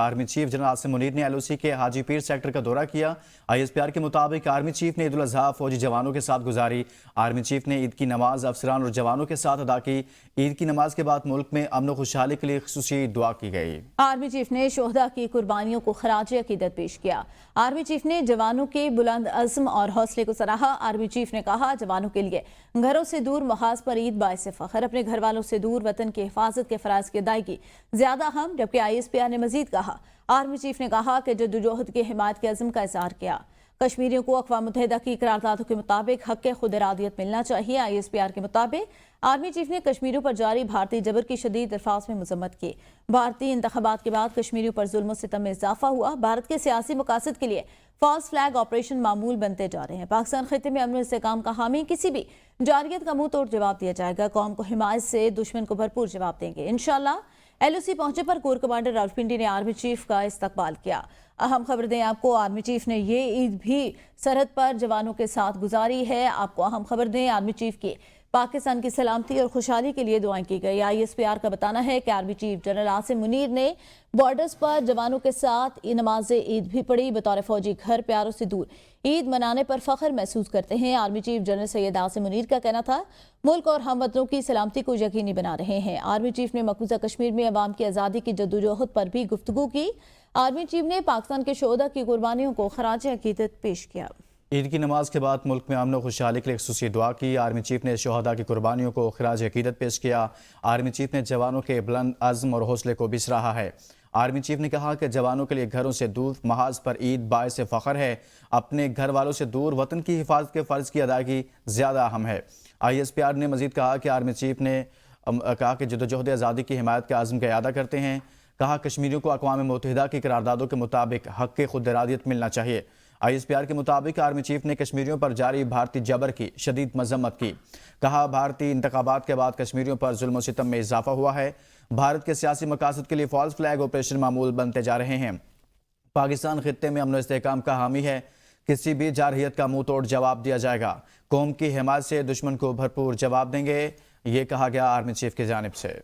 Army chief general Asim Munir نے LOC کے حاجی پیر sector کا دورہ کیا۔ ISPR کے مطابق آرمی چیف نے عید الاضحیٰ فوجی جوانوں کے ساتھ گزاری۔ آرمی چیف نے عید کی نماز افسران اور جوانوں کے ساتھ ادا کی۔ عید کی نماز کے بعد ملک میں امن و خوشحالی کے لیے خصوصی دعا کی گئی۔ آرمی چیف نے شہداء کی قربانیوں کو خراج عقیدت پیش کیا۔ آرمی چیف نے جوانوں کے بلند عزم اور حوصلے کو سراہا۔ آرمی چیف نے کہا، جوانوں کے لیے گھروں سے دور محاذ پر عید باعث فخر، اپنے گھر والوں سے دور وطن کی حفاظت کے فرائض کی ادائیگی زیادہ اہم۔ جبکہ ISPR نے مزید کہا، آرمی چیف نے کہا کہ جدوجہد کی حمایت کے عزم کا اظہار کیا۔ کشمیریوں کو اقوام متحدہ کی قراردادوں کے مطابق حق خود ارادیت ملنا چاہیے۔ ISPR کے مطابق آرمی چیف نے کشمیریوں پر جاری بھارتی جبر کی شدید الفاظ میں مذمت کی۔ بھارتی انتخابات کے بعد کشمیریوں پر ظلم و ستم میں اضافہ ہوا۔ بھارت کے سیاسی مقاصد کے لیے فالس فلیگ آپریشن معمول بنتے جا رہے ہیں۔ پاکستان خطے میں امن و استحکام کا حامی، کسی بھی جارحیت کا منہ توڑ جواب دیا جائے گا۔ قوم کو حمایت سے دشمن کو بھرپور جواب دیں گے انشاءاللہ۔ LOC پہنچے پر کور کمانڈر راولپنڈی نے آرمی چیف کا استقبال کیا۔ اہم خبر دیں آپ کو، آرمی چیف نے یہ عید بھی سرحد پر جوانوں کے ساتھ گزاری ہے۔ آپ کو اہم خبر دیں، آرمی چیف کی پاکستان کی سلامتی اور خوشحالی کے لیے دعائیں کی گئی۔ ISPR کا بتانا ہے کہ army chief general Asim Munir نے بارڈرز پر جوانوں کے ساتھ نماز عید بھی پڑھی۔ بطور فوجی گھر پیاروں سے دور عید منانے پر فخر محسوس کرتے ہیں۔ Army chief general Syed Asim Munir کا کہنا تھا، ملک اور ہم وطنوں کی سلامتی کو یقینی بنا رہے ہیں۔ آرمی چیف نے مقبوضہ کشمیر میں عوام کی آزادی کی جدوجہد پر بھی گفتگو کی۔ آرمی چیف نے پاکستان کے شہداء کی قربانیوں کو خراج عقیدت پیش کیا۔ عید کی نماز کے بعد ملک میں امن و خوشحالی کے لیے خصوصی دعا کی۔ آرمی چیف نے شہداء کی قربانیوں کو خراج عقیدت پیش کیا۔ آرمی چیف نے جوانوں کے بلند عزم اور حوصلے کو بھی سراہا ہے۔ آرمی چیف نے کہا کہ جوانوں کے لیے گھروں سے دور محاذ پر عید باعث فخر ہے، اپنے گھر والوں سے دور وطن کی حفاظت کے فرض کی ادائیگی زیادہ اہم ہے۔ ISPR نے مزید کہا کہ آرمی چیف نے کہا کہ جدوجہد آزادی کی حمایت کے عزم کا اعادہ کرتے ہیں۔ کہا کشمیریوں کو اقوام متحدہ کی قراردادوں کے مطابق حق خود ارادیت ملنا چاہیے۔ ISPR کے مطابق آرمی چیف نے کشمیریوں پر جاری بھارتی جبر کی شدید مذمت کی۔ کہا بھارتی انتخابات کے بعد کشمیریوں پر ظلم و ستم میں اضافہ ہوا ہے۔ بھارت کے سیاسی مقاصد کے لیے فالس فلیگ آپریشن معمول بنتے جا رہے ہیں۔ پاکستان خطے میں امن و استحکام کا حامی ہے، کسی بھی جارحیت کا منہ توڑ جواب دیا جائے گا۔ قوم کی حمایت سے دشمن کو بھرپور جواب دیں گے، یہ کہا گیا آرمی چیف کی جانب سے۔